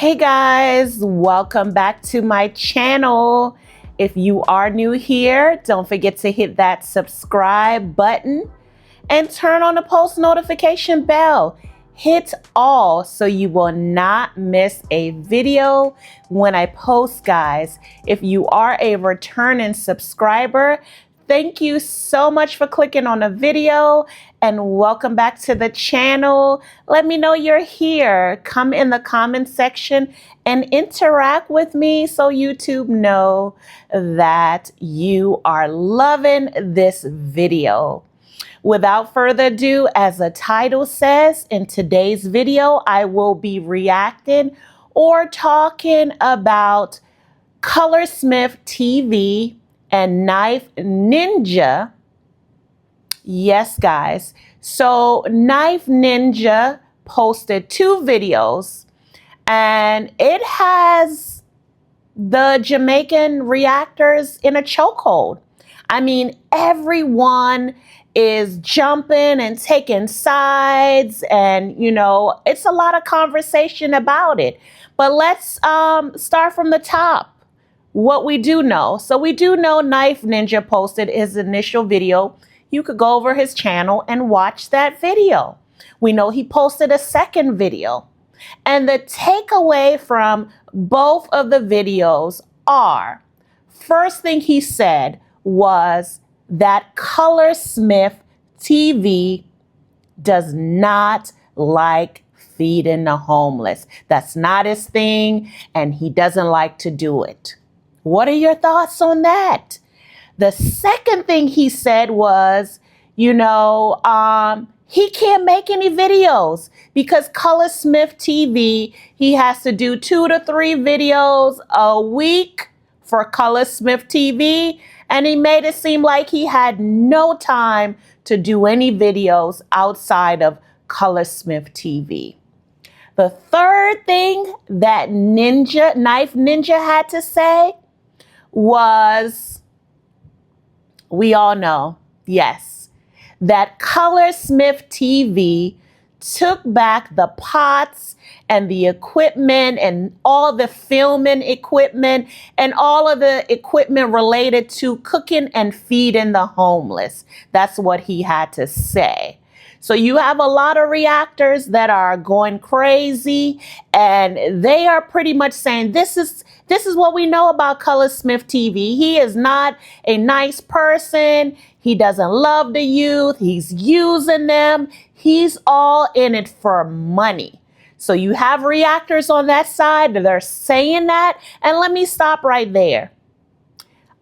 Hey guys, welcome back to my channel. If you are new here, don't forget to hit that subscribe button and turn on the post notification bell. Hit all so you will not miss a video when I post, guys. If you are a returning subscriber, thank you so much for clicking on the video and welcome back to the channel. Let me know you're here. Come in the comment section and interact with me so YouTube know that you are loving this video. Without further ado, as the title says, in today's video, I will be reacting or talking about Colorsmith TV and Knife Ninja. Yes, guys. So Knife Ninja posted 2 videos and it has the Jamaican reactors in a chokehold. I mean, everyone is jumping and taking sides and, it's a lot of conversation about it. But let's start from the top. What we do know. So we do know Knife Ninja posted his initial video. You could go over his channel and watch that video. We know he posted a second video. And the takeaway from both of the videos are, first thing he said was that Colorsmith TV does not like feeding the homeless. That's not his thing, and he doesn't like to do it. What are your thoughts on that? The second thing he said was, he can't make any videos because Colorsmith TV, he has to do 2 to 3 videos a week for Colorsmith TV. And he made it seem like he had no time to do any videos outside of Colorsmith TV. The third thing that Knife Ninja had to say was, we all know, yes, that Colorsmith TV took back the pots and the equipment and all the filming equipment and all of the equipment related to cooking and feeding the homeless. That's what he had to say. So you have a lot of reactors that are going crazy and they are pretty much saying this is what we know about Colorsmith TV. He is not a nice person. He doesn't love the youth. He's using them. He's all in it for money. So you have reactors on that side that are saying that. And let me stop right there.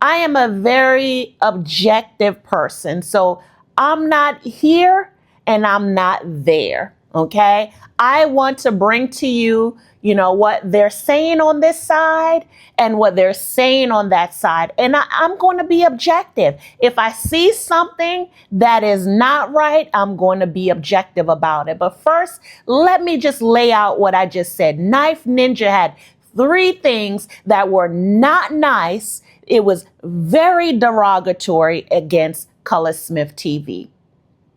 I am a very objective person. So I'm not here and I'm not there. Okay. I want to bring to you, what they're saying on this side and what they're saying on that side. And I'm going to be objective. If I see something that is not right, I'm going to be objective about it. But first, let me just lay out what I just said. Knife Ninja had 3 things that were not nice. It was very derogatory against Colorsmith TV.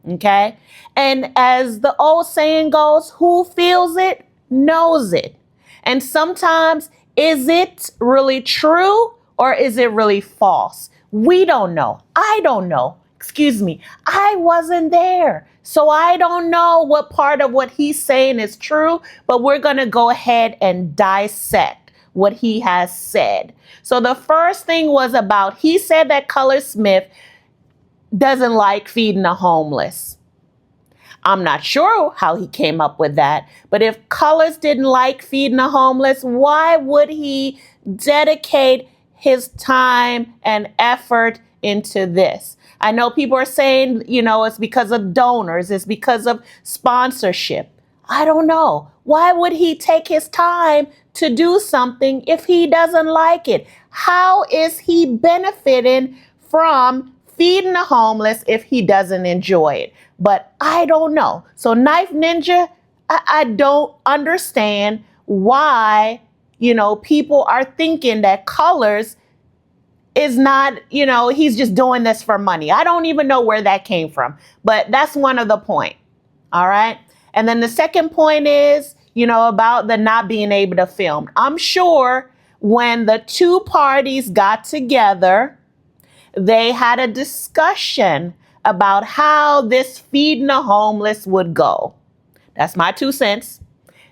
Okay. And as the old saying goes, who feels it knows it. And sometimes, is it really true or is it really false? We don't know. I don't know. Excuse me. I wasn't there. So I don't know what part of what he's saying is true, but we're going to go ahead and dissect what he has said. So the first thing was about, he said that Colorsmith doesn't like feeding the homeless. I'm not sure how he came up with that, but if Colaz didn't like feeding the homeless, why would he dedicate his time and effort into this? I know people are saying, it's because of donors, it's because of sponsorship. I don't know. Why would he take his time to do something if he doesn't like it? How is he benefiting from feeding the homeless if he doesn't enjoy it? But I don't know. So Knife Ninja, I don't understand why, people are thinking that Colaz is not, he's just doing this for money. I don't even know where that came from, but that's one of the point. All right. And then the second point is about the not being able to film. I'm sure when the two parties got together, they had a discussion about how this feeding the homeless would go. That's my 2 cents.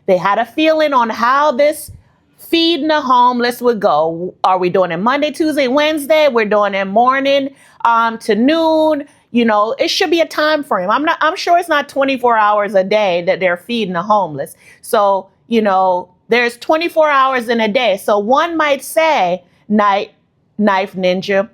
They had a feeling on how this feeding the homeless would go. Are we doing it Monday, Tuesday, Wednesday? We're doing it morning to noon. It should be a time frame. I'm sure it's not 24 hours a day that they're feeding the homeless. So, there's 24 hours in a day. So one might say, Knife Ninja,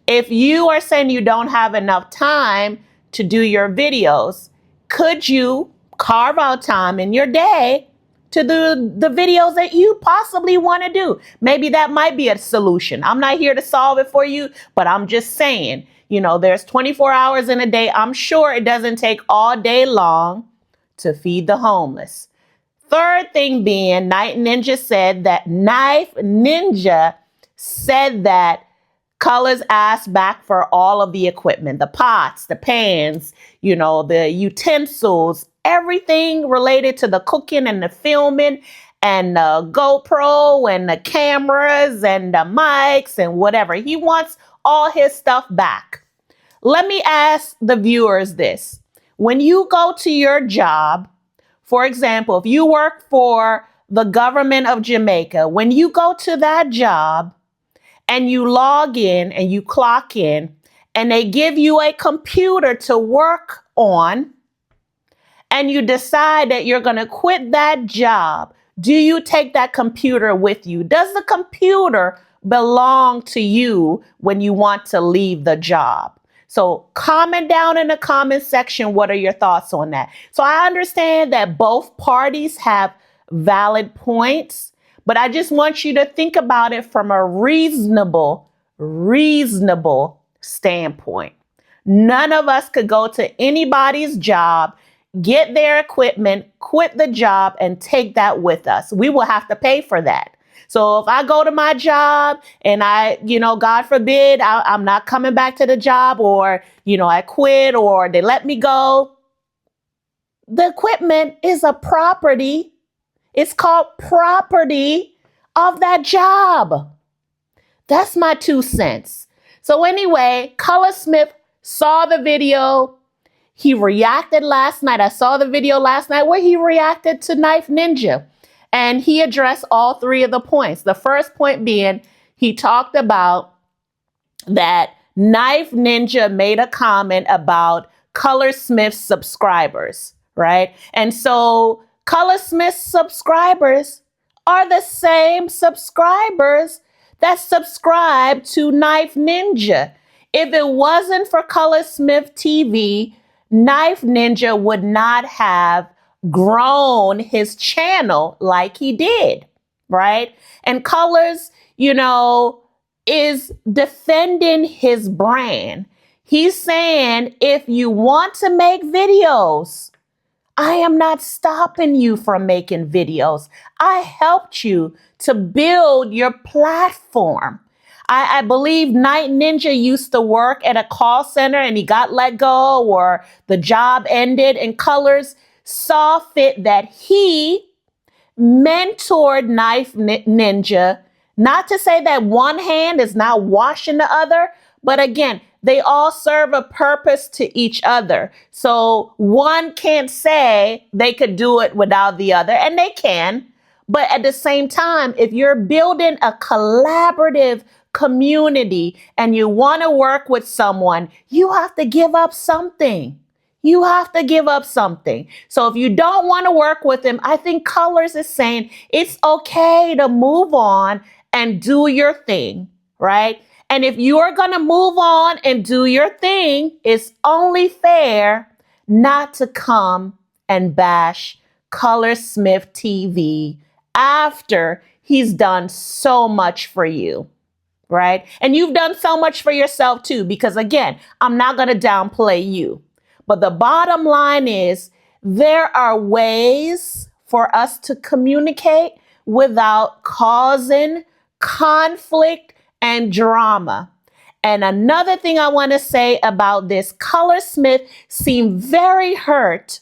if you are saying you don't have enough time to do your videos, could you carve out time in your day to do the videos that you possibly want to do? Maybe that might be a solution. I'm not here to solve it for you, but I'm just saying, there's 24 hours in a day. I'm sure it doesn't take all day long to feed the homeless. Third thing being, Knife Ninja said that Colaz asked back for all of the equipment, the pots, the pans, the utensils, everything related to the cooking and the filming and the GoPro and the cameras and the mics and whatever. He wants all his stuff back. Let me ask the viewers this. When you go to your job, for example, if you work for the government of Jamaica, when you go to that job, and you log in and you clock in and they give you a computer to work on and you decide that you're going to quit that job, do you take that computer with you? Does the computer belong to you when you want to leave the job? So comment down in the comment section. What are your thoughts on that? So I understand that both parties have valid points. But I just want you to think about it from a reasonable standpoint. None of us could go to anybody's job, get their equipment, quit the job, and take that with us. We will have to pay for that. So if I go to my job and God forbid, I'm not coming back to the job, or, I quit or they let me go, the equipment is a property. It's called property of that job. That's my 2 cents. So anyway, Colaz Smith saw the video. He reacted last night. I saw the video last night where he reacted to Knife Ninja. And he addressed all 3 of the points. The first point being, he talked about that Knife Ninja made a comment about Colaz Smith's subscribers, right? And so Colaz Smith's subscribers are the same subscribers that subscribe to Knife Ninja. If it wasn't for Colaz Smith TV, Knife Ninja would not have grown his channel like he did, right? And Colaz, is defending his brand. He's saying, if you want to make videos, I am not stopping you from making videos. I helped you to build your platform. I believe Knife Ninja used to work at a call center and he got let go or the job ended, and Colaz saw fit that he mentored Knife Ninja. Not to say that one hand is not washing the other, but again, they all serve a purpose to each other. So one can't say they could do it without the other, and they can. But at the same time, if you're building a collaborative community and you want to work with someone, you have to give up something. You have to give up something. So if you don't want to work with him, I think Colaz is saying it's okay to move on and do your thing, right? And if you're going to move on and do your thing, it's only fair not to come and bash Colaz Smith TV after he's done so much for you, right? And you've done so much for yourself too, because again, I'm not going to downplay you. But the bottom line is there are ways for us to communicate without causing conflict and drama. And another thing I want to say about this, Colaz Smith seemed very hurt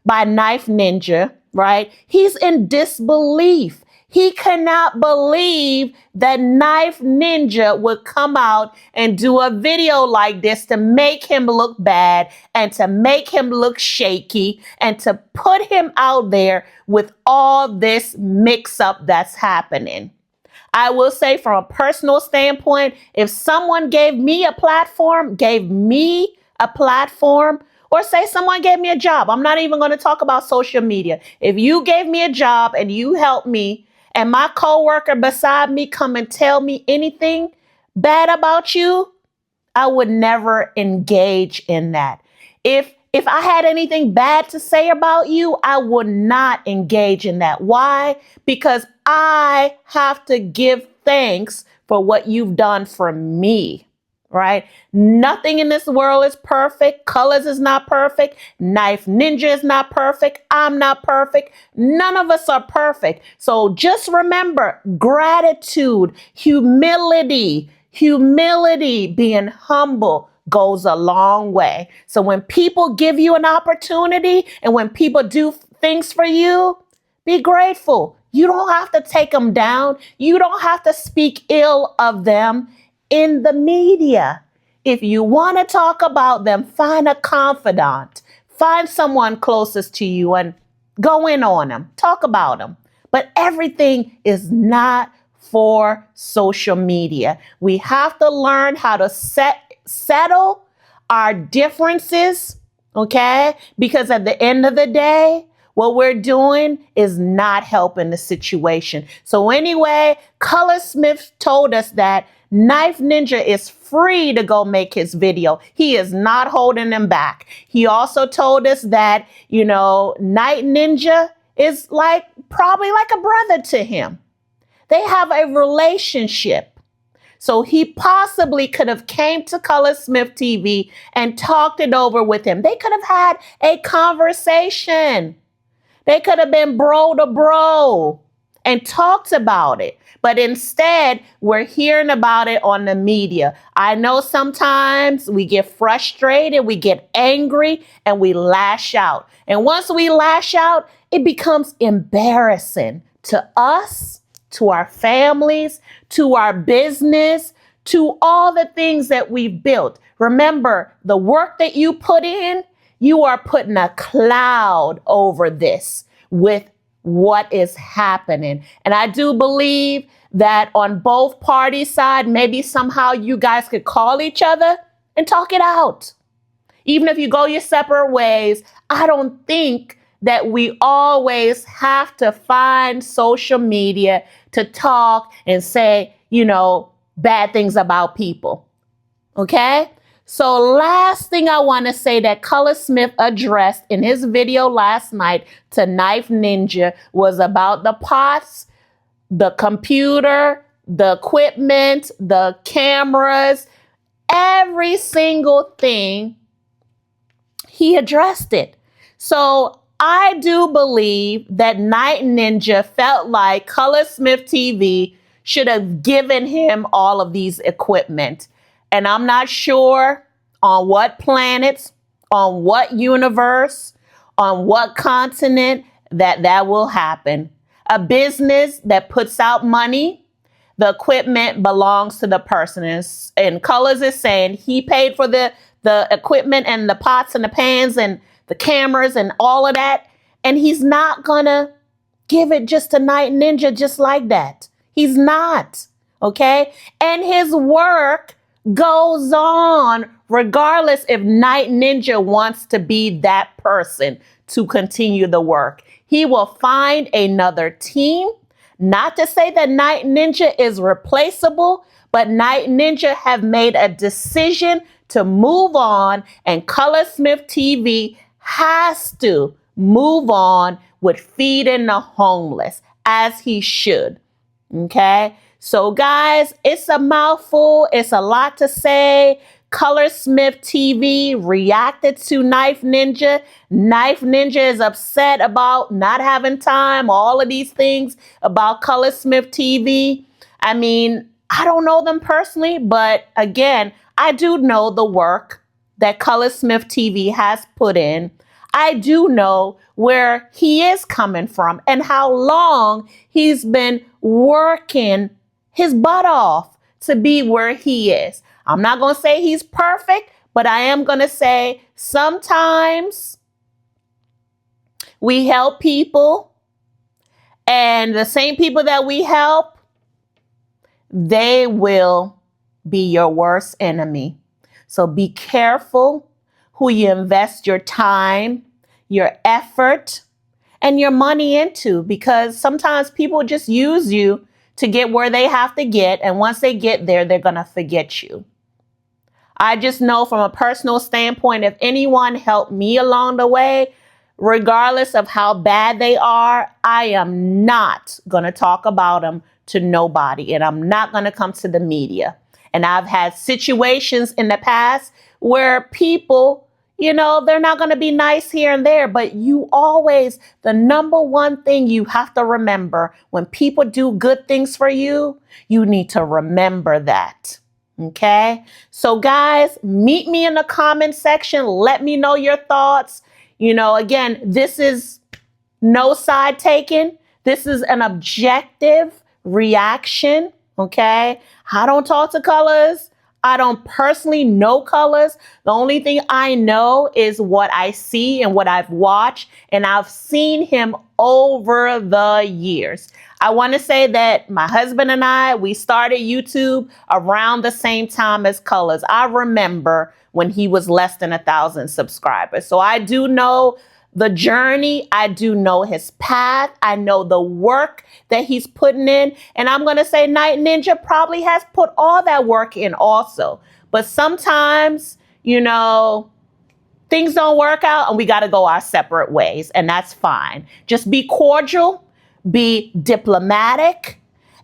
by Knife Ninja right? He's in disbelief. He cannot believe that Knife Ninja would come out and do a video like this to make him look bad and to make him look shaky and to put him out there with all this mix up that's happening. I will say from a personal standpoint, if someone gave me a platform, or say someone gave me a job, I'm not even going to talk about social media. If you gave me a job and you helped me and my coworker beside me come and tell me anything bad about you, I would never engage in that. If I had anything bad to say about you, I would not engage in that. Why? Because I have to give thanks for what you've done for me, right? Nothing in this world is perfect. Colaz is not perfect. Knife Ninja is not perfect. I'm not perfect. None of us are perfect. So just remember, gratitude, humility, being humble goes a long way. So when people give you an opportunity and when people do things for you, be grateful. You don't have to take them down. You don't have to speak ill of them in the media. If you want to talk about them, find a confidant, find someone closest to you and go in on them, talk about them. But everything is not for social media. We have to learn how to settle our differences, okay? Because at the end of the day, what we're doing is not helping the situation. So anyway, Colaz Smith told us that Knife Ninja is free to go make his video. He is not holding him back. He also told us that, Knife Ninja is probably like a brother to him. They have a relationship. So he possibly could have came to Colaz Smith TV and talked it over with him. They could have had a conversation. They could have been bro to bro and talked about it. But instead, we're hearing about it on the media. I know sometimes we get frustrated, we get angry, and we lash out. And once we lash out, it becomes embarrassing to us, to our families, to our business, to all the things that we've built. Remember, the work that you put in, you are putting a cloud over this with what is happening. And I do believe that on both parties' side, maybe somehow you guys could call each other and talk it out. Even if you go your separate ways, I don't think that we always have to find social media to talk and say, bad things about people. Okay? So last thing I want to say that Colaz Smith addressed in his video last night to Knife Ninja was about the pots, the computer, the equipment, the cameras, every single thing. He addressed it. So I do believe that Knife Ninja felt like Colaz Smith TV should have given him all of these equipment. And I'm not sure on what planets, on what universe, on what continent that will happen. A business that puts out money, the equipment belongs to the person. And Colaz is saying he paid for the equipment and the pots and the pans and the cameras and all of that. And he's not going to give it just to Knife Ninja just like that. He's not. Okay? And his work goes on regardless if Knife Ninja wants to be that person to continue the work. He will find another team. Not to say that Knife Ninja is replaceable, but Knife Ninja have made a decision to move on, and Colaz Smith TV has to move on with feeding the homeless, as he should. Okay? So guys, it's a mouthful. It's a lot to say. Colaz Smith TV reacted to Knife Ninja. Knife Ninja is upset about not having time, all of these things about Colaz Smith TV. I mean, I don't know them personally, but again, I do know the work that Colaz Smith TV has put in. I do know where he is coming from and how long he's been working his butt off to be where he is. I'm not going to say he's perfect, but I am going to say sometimes we help people, and the same people that we help, they will be your worst enemy. So be careful who you invest your time, your effort, and your money into, because sometimes people just use you to get where they have to get. And once they get there, they're going to forget you. I just know from a personal standpoint, if anyone helped me along the way, regardless of how bad they are, I am not going to talk about them to nobody. And I'm not going to come to the media. And I've had situations in the past where people, you know, they're not going to be nice here and there, but you always, the number one thing you have to remember when people do good things for you, you need to remember that. Okay. So guys, meet me in the comment section. Let me know your thoughts. You know, again, this is no side taking. This is an objective reaction. Okay. I don't talk to Colaz. I don't personally know Colaz. The only thing I know is what I see and what I've watched, and I've seen him over the years. I want to say that my husband and I, we started YouTube around the same time as Colaz. I remember when he was less than 1,000 subscribers. So I do know the journey. I do know his path. I know the work that he's putting in. And I'm going to say Night Ninja probably has put all that work in also. But sometimes, you know, things don't work out and we got to go our separate ways. And that's fine. Just be cordial, be diplomatic,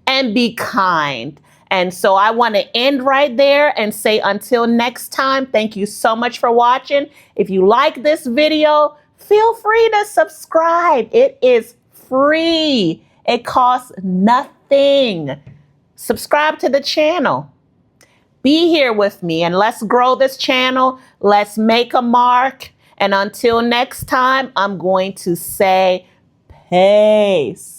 and be kind. And so I want to end right there and say until next time, thank you so much for watching. If you like this video, feel free to subscribe. It is free. It costs nothing. Subscribe to the channel. Be here with me and let's grow this channel. Let's make a mark. And until next time, I'm going to say peace.